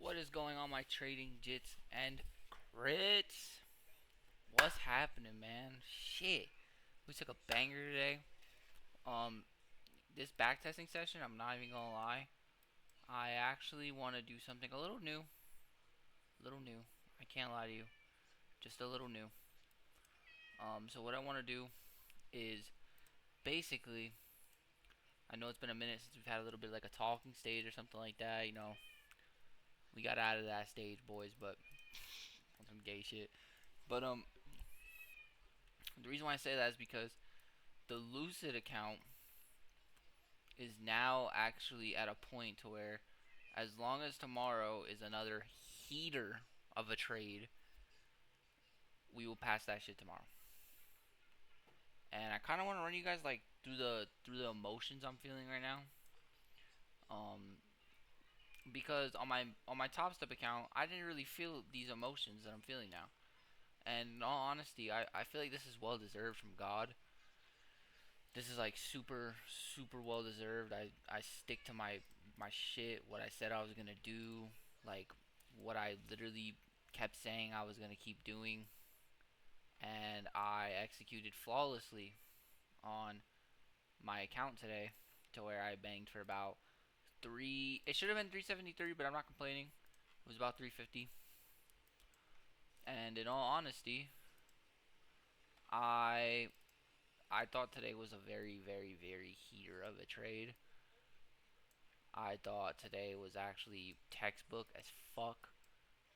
What is going on, my trading jits and crits? What's happening, man? Shit, we took a banger today. Um, this backtesting session, I'm not even gonna lie, I actually want to do something a little new. A little new. I can't lie to you, just a little new. So what I want to do is basically, I know it's been a minute since we've had a little bit like a talking stage or something like that. We got out of that stage, boys, but some gay shit. But the reason why I say that is because the Lucid account is now actually at a point to where, as long as tomorrow is another heater of a trade, we will pass that shit tomorrow. And I kind of want to run you guys like through the emotions I'm feeling right now. Um, because on my Top Step account, I didn't really feel these emotions that I'm feeling now. And in all honesty, I feel like this is well deserved from God. This is like super well deserved. I stick to my shit, what I said I was gonna do, like what I literally kept saying I was gonna keep doing, and I executed flawlessly on my account today, to where I banged for about three. It should have been 373, but I'm not complaining. It was about 350, and in all honesty, I I thought today was a very heater of a trade. I thought today was actually textbook as fuck.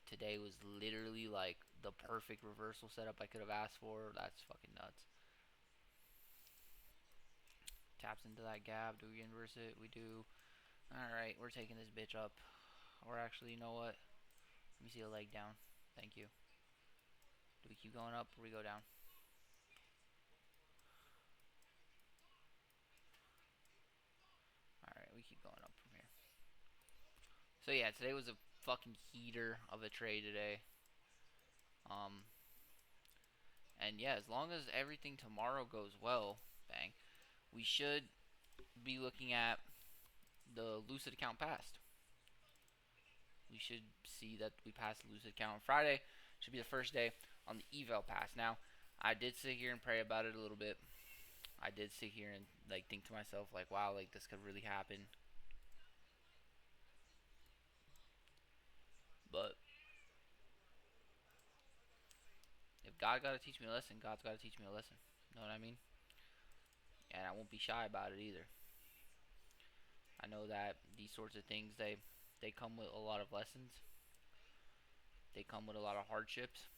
Today was literally like the perfect reversal setup I could have asked for. That's fucking nuts. Taps into that gap. Do we inverse it? We do. Alright, we're taking this bitch up. Or actually, you know what? Let me see a leg down. Thank you. Do we keep going up or we go down? Alright, we keep going up from here. So yeah, today was a fucking heater of a trade today. Um, and yeah, as long as everything tomorrow goes well, bang, we should be looking at the Lucid account passed. We should see that we passed the Lucid account on Friday. Should be the first day on the eval pass. Now, I did sit here and pray about it a little bit. I did sit here and like think to myself like, wow, like this could really happen. But if God got to teach me a lesson, God's got to teach me a lesson. You know what I mean? And I won't be shy about it either. I know that these sorts of things they come with a lot of lessons. They come with a lot of hardships.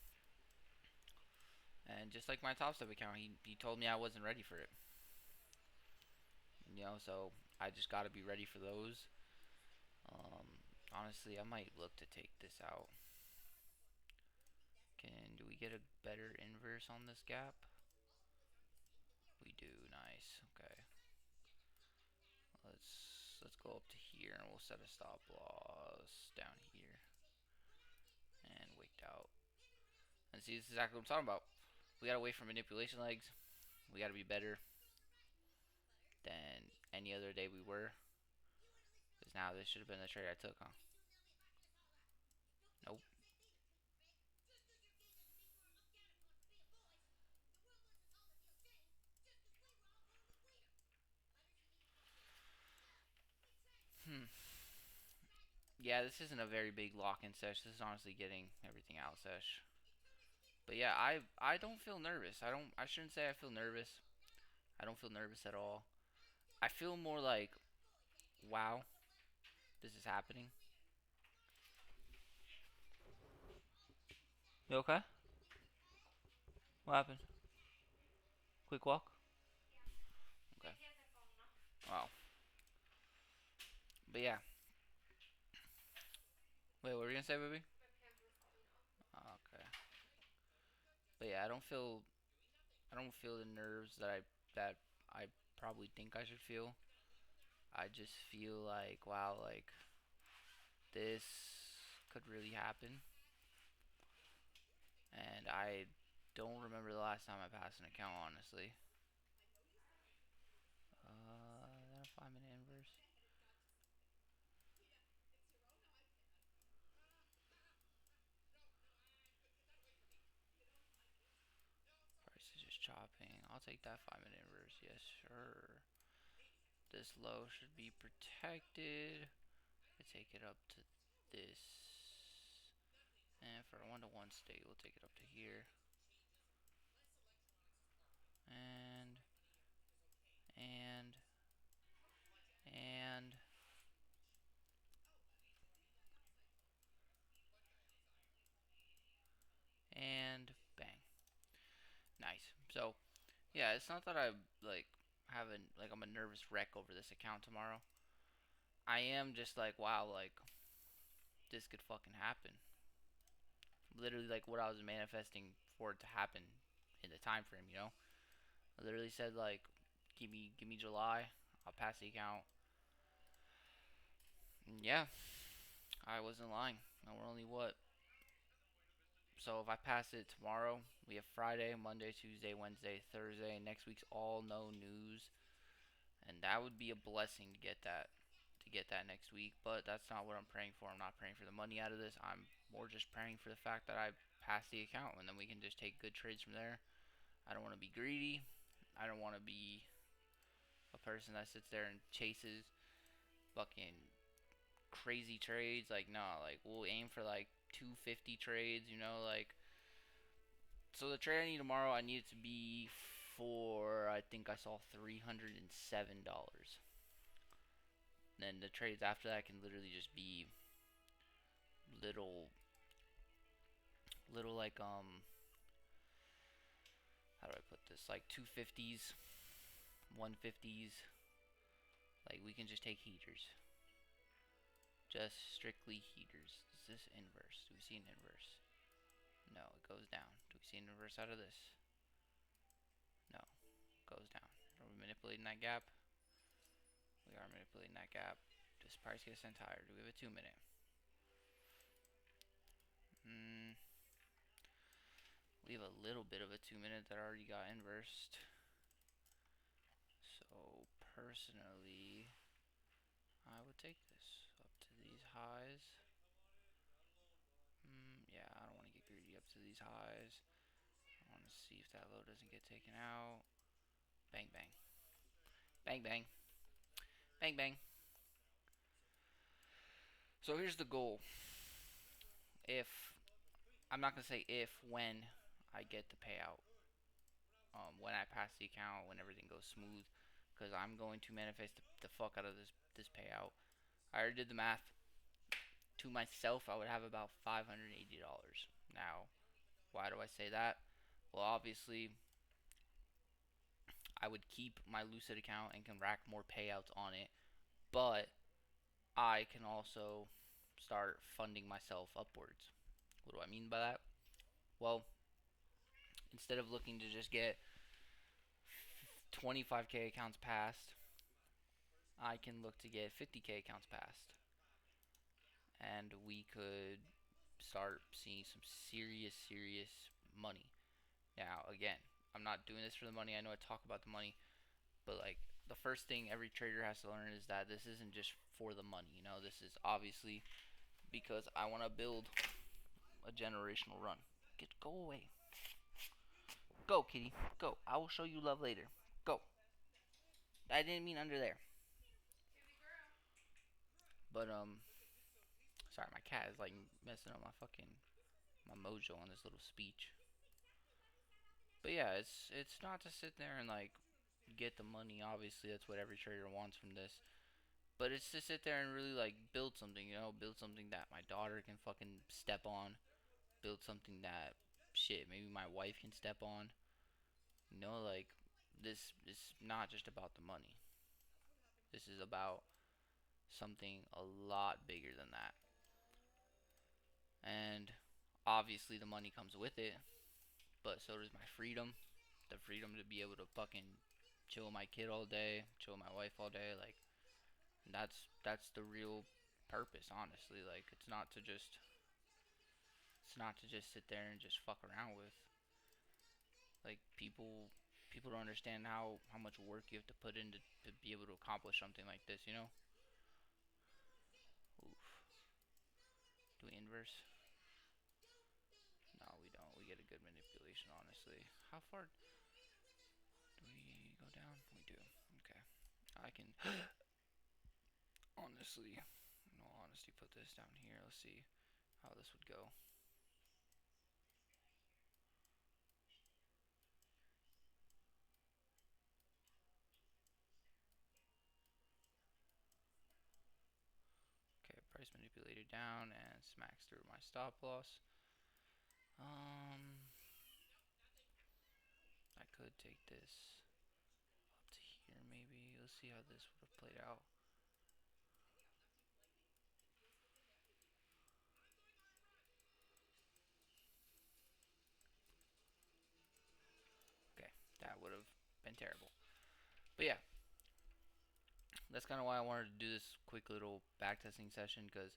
And just like my Top Step account, he told me I wasn't ready for it. So I just got to be ready for those. Honestly, I might look to take this out. Do we get a better inverse on this gap? We do. Nice. Okay. Let's go up to here and we'll set a stop loss down here and wicked out. And see, this is exactly what I'm talking about. We gotta wait for manipulation legs. We gotta be better than any other day we were. Because now this should have been the trade I took, huh? Nope. Hmm. Yeah, this isn't a very big lock-in sesh. This is honestly getting everything out sesh. But yeah, I don't feel nervous. I shouldn't say I feel nervous. I don't feel nervous at all. I feel more like, wow, this is happening. You okay? What happened? Quick walk? Okay. Wow. But yeah. Wait, what were you gonna say, baby? Okay. But yeah, I don't feel the nerves that I probably think I should feel. I just feel like, wow, like this could really happen. And I don't remember the last time I passed an account, honestly. Then a 5-minute inverse. I'll take that 5-minute inverse. Yes, sure. This low should be protected. I take it up to this. And for a 1-to-1 state, we'll take it up to here. And, and, and, and bang. Nice. So, yeah, it's not that I like having like I'm a nervous wreck over this account tomorrow. I am just like, wow, like this could fucking happen. Literally like what I was manifesting for it to happen in the time frame, you know? I literally said like give me July, I'll pass the account. And yeah, I wasn't lying. Now we're only what? So if I pass it tomorrow, we have Friday, Monday, Tuesday, Wednesday, Thursday. Next week's all no news, and that would be a blessing to get that next week. But that's not what I'm praying for. I'm not praying for the money out of this. I'm more just praying for the fact that I pass the account, and then we can just take good trades from there. I don't want to be greedy. I don't want to be a person that sits there and chases fucking crazy trades. Like no, like we'll aim for like 250 trades. You know, like so the trade I need tomorrow, I need it to be for I think I saw $307. Then the trades after that can literally just be little like how do I put this? Like 250s, 150s. Like we can just take heaters. Just strictly heaters. Is this inverse? Do we see an inverse? No, it goes down. Do we see an inverse out of this? No, it goes down. Are we manipulating that gap? We are manipulating that gap. Does price get sent higher? Do we have a 2-minute? We have a little bit of a 2-minute that already got inversed. So personally, I would take this up to these highs. Yeah, I don't want to get greedy up to these highs. I want to see if that low doesn't get taken out. Bang, bang. Bang, bang. Bang, bang. So here's the goal. If, I'm not going to say if, when I get the payout. When I pass the account, when everything goes smooth. Because I'm going to manifest the fuck out of this payout. I already did the math. To myself, I would have about $580. Now, why do I say that? Well, obviously, I would keep my Lucid account and can rack more payouts on it, but I can also start funding myself upwards. What do I mean by that? Well, instead of looking to just get 25k accounts passed, I can look to get 50k accounts passed. And we could start seeing some serious money. Now, again, I'm not doing this for the money. I know I talk about the money, but like the first thing every trader has to learn is that this isn't just for the money. You know, this is obviously because I want to build a generational run. Go away. Go, kitty. Go. I will show you love later. Go. I didn't mean under there. But sorry, my cat is like messing up my mojo on this little speech. But yeah, it's not to sit there and like get the money. Obviously, that's what every trader wants from this. But it's to sit there and really like build something, you know, build something that my daughter can fucking step on, build something that shit maybe my wife can step on. You know, like this is not just about the money. This is about something a lot bigger than that. And obviously the money comes with it, but so does my freedom. The freedom to be able to fucking chill with my kid all day, chill with my wife all day, like that's the real purpose, honestly. Like it's not to just sit there and just fuck around with. Like people don't understand how much work you have to put in to be able to accomplish something like this, you know? Oof. Do we inverse? No, we don't. We get a good manipulation, honestly. How far? go down? We do. Okay. I can honestly, in all honesty, put this down here. Let's see how this would go. Okay, price manipulated down and smacks through my stop loss. I could take this up to here maybe. Let's see how this would have played out. Okay, that would have been terrible. But yeah, that's kind of why I wanted to do this quick little backtesting session, because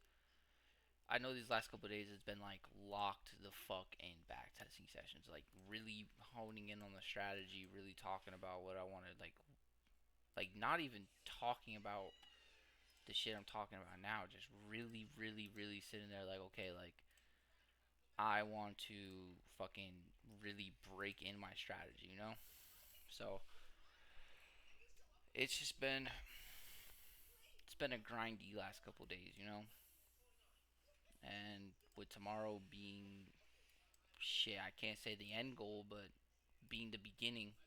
I know these last couple of days it's been like locked the fuck in backtesting sessions, like really honing in on the strategy, really talking about what I wanted, like not even talking about the shit I'm talking about now, just really, really, really sitting there like, okay, like I want to fucking really break in my strategy, you know? So it's just been it's been a grindy last couple of days, you know? And with tomorrow being shit, I can't say the end goal, but being the beginning,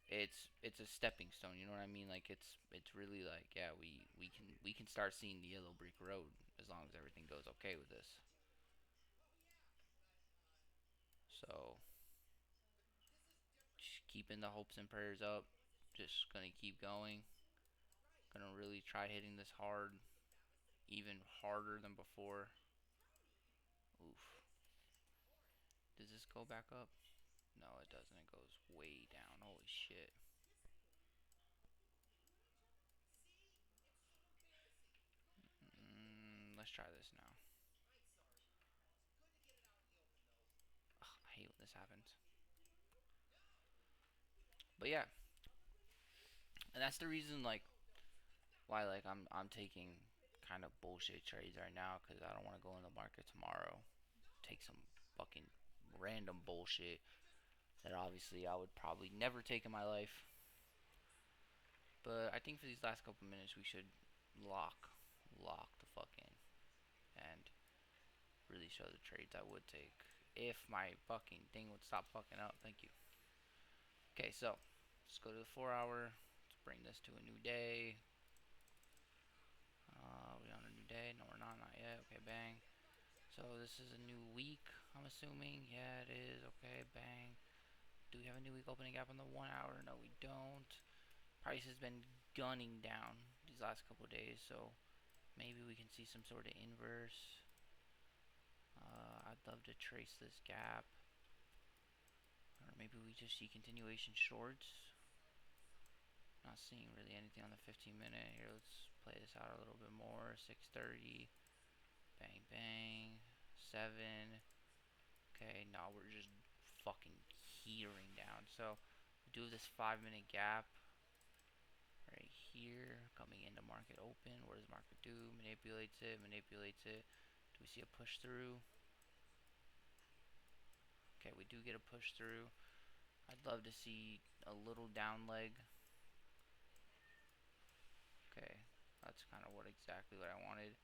it's a stepping stone, you know what I mean? Like it's really like, yeah, we can start seeing the yellow brick road as long as everything goes okay with this. So just keeping the hopes and prayers up. Just gonna keep going. Gonna really try hitting this hard, even harder than before. Oof. Does this go back up? No, it doesn't. It goes way down. Holy shit. Let's try this now. Ugh, I hate when this happens. But yeah, and that's the reason like why like I'm taking kind of bullshit trades right now, because I don't want to go in the market tomorrow, take some fucking random bullshit that obviously I would probably never take in my life. But I think for these last couple minutes we should lock the fuck in and really show the trades I would take if my fucking thing would stop fucking up. Thank you. Okay, so let's go to the 4 hour. Let's bring this to a new day. We on a new day? No, we're not yet. Okay, bang. So this is a new week, I'm assuming. Yeah, it is. Okay, bang. Do we have a new week opening gap on the 1 hour? No, we don't. Price has been gunning down these last couple of days, so maybe we can see some sort of inverse. I'd love to trace this gap. Or maybe we just see continuation shorts. Not seeing really anything on the 15-minute. Here, let's play this out a little bit more. 6:30. Bang, bang. 7. Okay, now we're just fucking heatering down. So, we do have this 5-minute gap right here coming into market open. What does market do? Manipulates it, manipulates it. Do we see a push through? Okay, we do get a push through. I'd love to see a little down leg. Okay, that's kind of exactly what I wanted.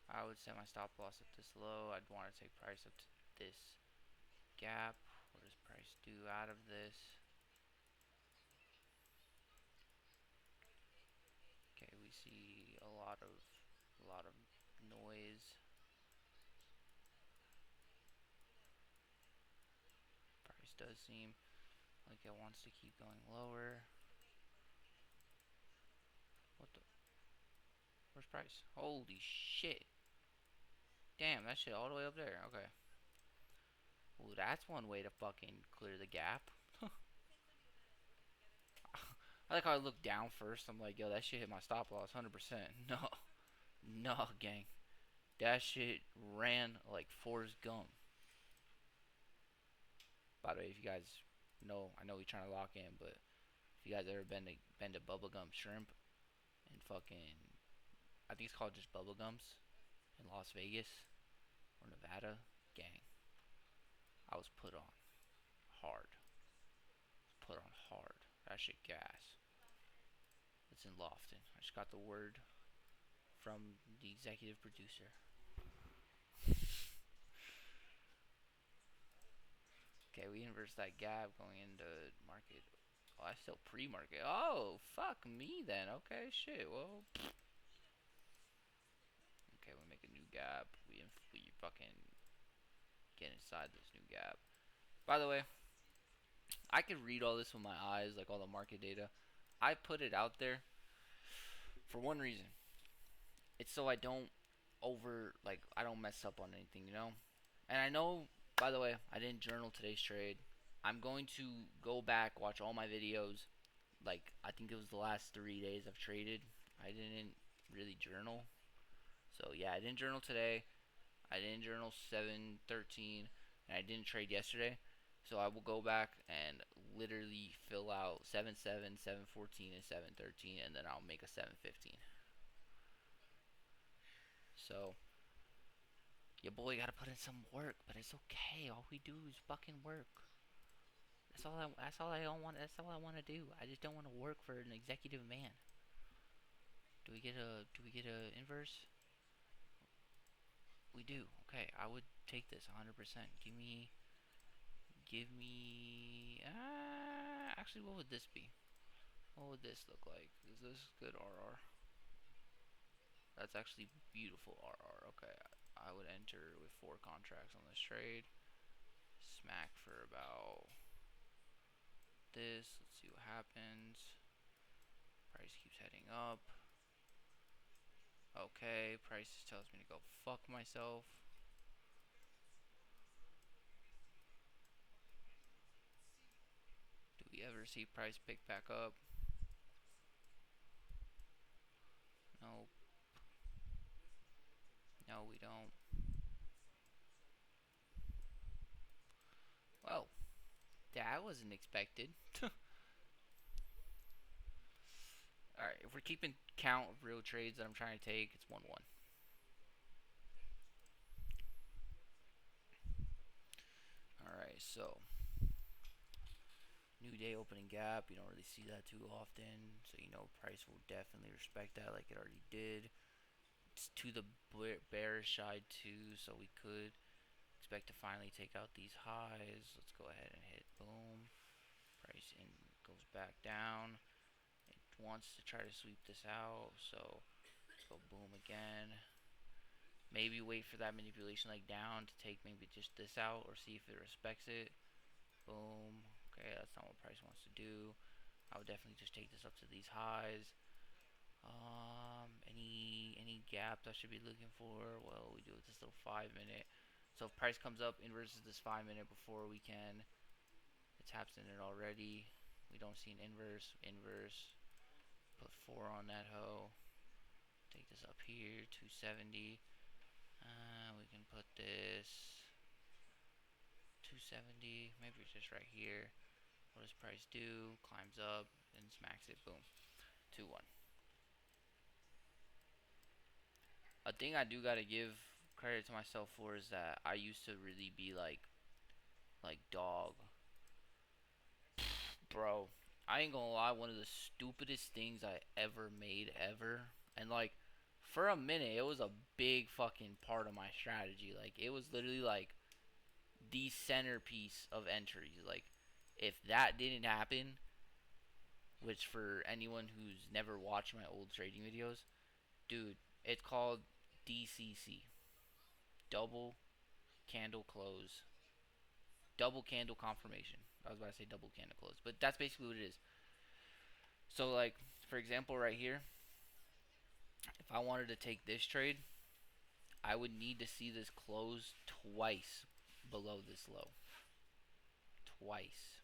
I would set my stop loss at this low. I'd want to take price up to this gap. What does price do out of this? Okay, we see a lot of noise. Price does seem like it wants to keep going lower. What the? Where's price? Holy shit! Damn, that shit all the way up there. Okay. Ooh, that's one way to fucking clear the gap. I like how I look down first. I'm like, yo, that shit hit my stop loss 100%. No, no, gang. That shit ran like Forrest Gump. By the way, if you guys know, I know we're trying to lock in, but if you guys ever been to Bubblegum Shrimp and fucking, I think it's called just Bubblegums in Las Vegas or Nevada, gang, I was put on hard. Put on hard. That shit gas. It's in Lofton. I just got the word from the executive producer. Okay, we inverse that gap going into market. Oh, I still pre-market. Oh, fuck me then. Okay, shit. Well, okay, we make a new gap. We fucking get inside this new gap. By the way, I can read all this with my eyes, like all the market data. I put it out there for one reason. It's so I don't I don't mess up on anything, you know? And I know, by the way, I didn't journal today's trade. I'm going to go back, watch all my videos. Like, I think it was the last 3 days I've traded. I didn't really journal. So, yeah, I didn't journal today. I didn't journal 7/13, and I didn't trade yesterday. So I will go back and literally fill out 7/7, 7/14, and 7/13, and then I'll make a 7/15. So your boy gotta put in some work, but it's okay. All we do is fucking work. That's all I want to do. I just don't want to work for an executive man. Do we get a inverse? We do. Okay, I would take this 100%. Give me. Actually, what would this be? What would this look like? Is this good RR? That's actually beautiful RR. Okay, I would enter with 4 contracts on this trade. Smack for about this. Let's see what happens. Price keeps heading up. Okay, price tells me to go fuck myself. Do we ever see price pick back up? No. No, we don't. Well, that wasn't expected. Alright, if we're keeping count of real trades that I'm trying to take, it's 1-1. Alright, so new day opening gap. You don't really see that too often, so you know price will definitely respect that like it already did. It's to the bearish side too, so we could expect to finally take out these highs. Let's go ahead and hit boom. Price in goes back down. It wants to try to sweep this out, so let's go boom again. Maybe wait for that manipulation leg down to take maybe just this out or see if it respects it. Boom. Okay, that's not what price wants to do. I would definitely just take this up to these highs. Any gaps I should be looking for? Well, we do it this little 5 minute. So if price comes up inverses this 5 minute before we can, it taps in it already. We don't see an inverse. Inverse. Put 4 on that hoe. Take this up here, 270. We can put this 270. Maybe it's just right here. What does price do? Climbs up and smacks it. Boom. 2-1. A thing I do gotta give credit to myself for is that I used to really be like dog, bro. I ain't gonna lie, one of the stupidest things I ever made ever, and like for a minute it was a big fucking part of my strategy. Like it was literally like the centerpiece of entries. Like if that didn't happen, which for anyone who's never watched my old trading videos, dude, it's called DCC, double candle close, double candle confirmation. I was about to say double candle close, but that's basically what it is. So like for example right here, if I wanted to take this trade, I would need to see this close twice below this low. Twice.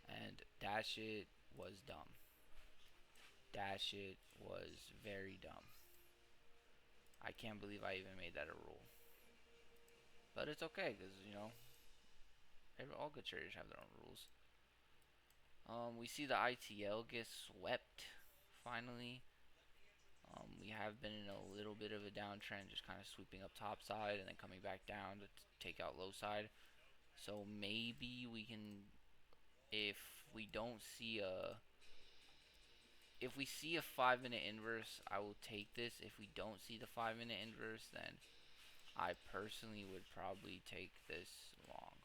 And that shit was dumb. That shit was very dumb. I can't believe I even made that a rule. But it's okay, because, you know, all good traders have their own rules. We see the ITL get swept, finally. We have been in a little bit of a downtrend, just kind of sweeping up top side and then coming back down to take out low side. So maybe we can if we don't see a if we see a 5 minute inverse, I will take this. If we don't see the 5 minute inverse, then I personally would probably take this long.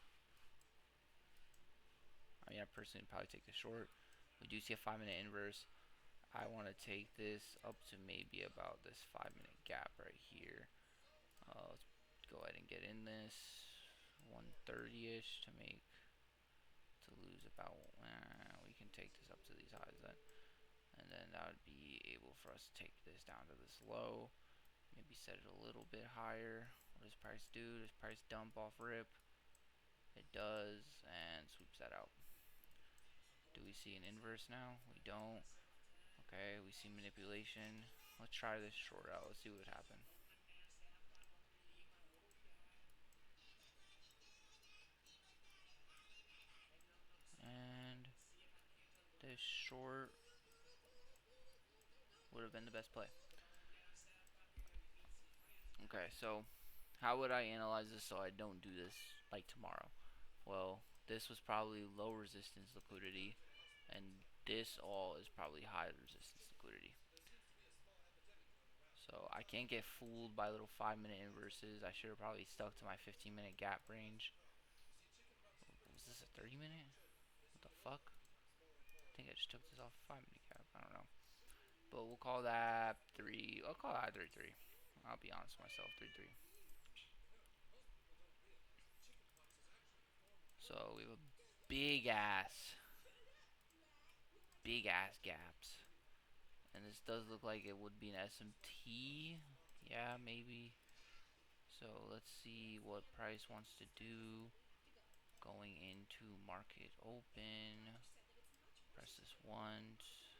I mean, I personally would probably take the short. We do see a 5 minute inverse. I want to take this up to maybe about this 5 minute gap right here. Let's go ahead and get in this 130-ish to make to lose about. We can take this up to these highs then, and then that would be able for us to take this down to this low. Maybe set it a little bit higher. What does price do? Does price dump off rip? It does, and sweeps that out. Do we see an inverse now? We don't. Okay, we see manipulation. Let's try this short out. Let's see what would happen. And this short would have been the best play. Okay, so how would I analyze this so I don't do this like tomorrow? Well, this was probably low resistance liquidity, and this all is probably high resistance liquidity. So I can't get fooled by little 5 minute inverses. I should have probably stuck to my 15 minute gap range. Was this a 30 minute? What the fuck? I think I just took this off a 5 minute gap. I don't know. But we'll call that 3. I'll call that 3-3. I'll be honest with myself, 3-3. So we have a big ass gaps. And this does look like it would be an SMT. Yeah, maybe. So let's see what price wants to do. Going into market open. Press this once.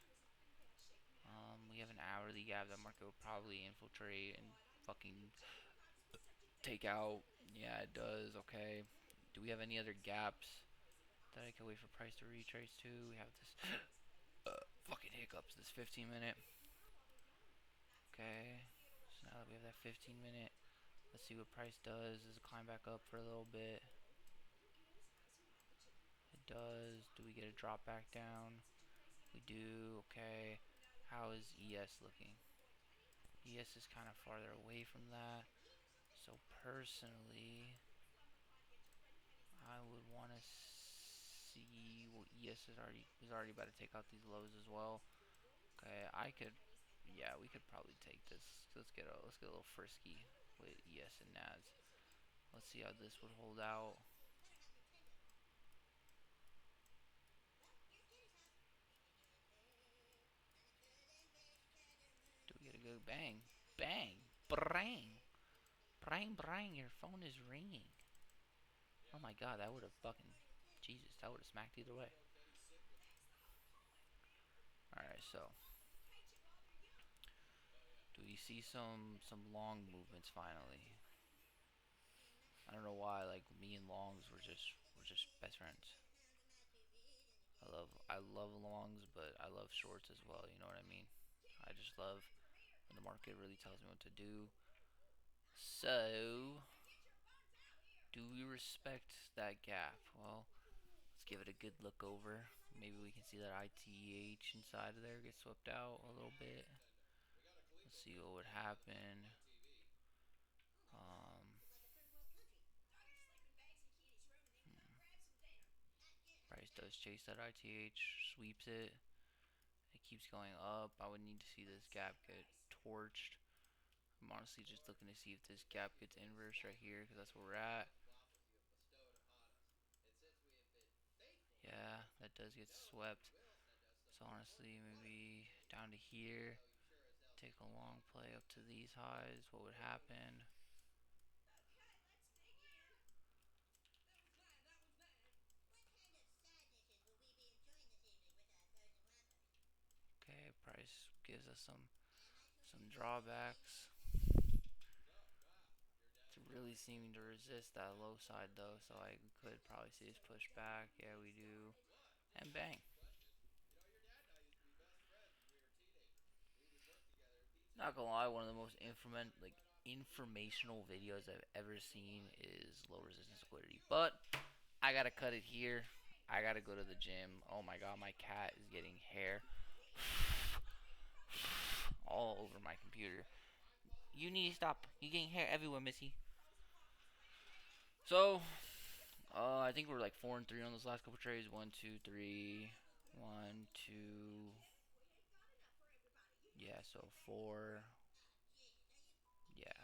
We have an hourly gap that market will probably infiltrate and fucking take out. Yeah, it does. Okay. Do we have any other gaps that I can wait for price to retrace to? We have this fucking hiccups. This 15 minute. Okay. So now that we have that 15 minute, let's see what price does. Does it climb back up for a little bit? It does. Do we get a drop back down? We do. Okay. How is ES looking? ES is kind of farther away from that. So personally, I would want to see. Well, ES is already about to take out these lows as well. Okay, I could. Yeah, we could probably take this. Let's get a little frisky with ES and NAS. Let's see how this would hold out. Do we get a good bang? Bang! Brang! Brang! Brang! Your phone is ringing. Oh my god, that would have fucking. Jesus, that would have smacked either way. Alright, so do we see some long movements finally? I don't know why, like me and longs were just best friends. I love longs, but I love shorts as well, you know what I mean? I just love when the market really tells me what to do. So, do we respect that gap? Well, let's give it a good look over. Maybe we can see that ITH inside of there get swept out a little bit. Let's see what would happen. Um, Price does chase that ITH, sweeps it. It keeps going up. I would need to see this gap get torched. I'm honestly just looking to see if this gap gets inverse right here, because that's where we're at. Yeah, that does get swept. So honestly, maybe down to here. Take a long play up to these highs. What would happen? Okay, price gives us some drawbacks. It's really seeming to resist that low side though, so I could probably see this push back. Yeah, we do. And bang. Not gonna lie, one of the most informational videos I've ever seen is low resistance liquidity. But I gotta cut it here. I gotta go to the gym. Oh my god, my cat is getting hair all over my computer. You need to stop. You're getting hair everywhere, Missy. So, I think we're like 4-3 on those last couple trades. One, two, three. One, two. Yeah, so four. Yeah.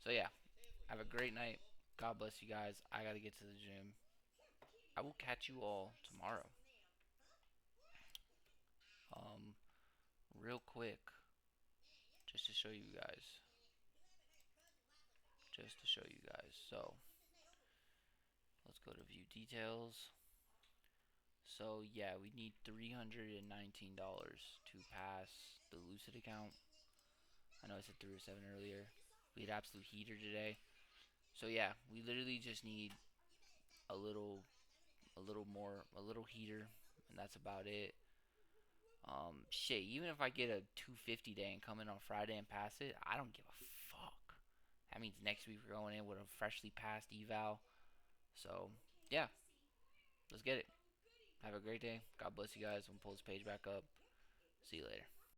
So yeah, have a great night. God bless you guys. I gotta get to the gym. I will catch you all tomorrow. Um, real quick, just to show you guys. Just to show you guys. So, let's go to view details. So yeah, we need $319 to pass the Lucid account. I know I said 307 earlier. We had absolute heater today. So yeah, we literally just need a little more, a little heater, and that's about it. Shit, even if I get a 250 day and come in on Friday and pass it, I don't give a fuck. That means next week we're going in with a freshly passed eval. So yeah, let's get it. Have a great day. God bless you guys. I'm gonna pull this page back up. See you later.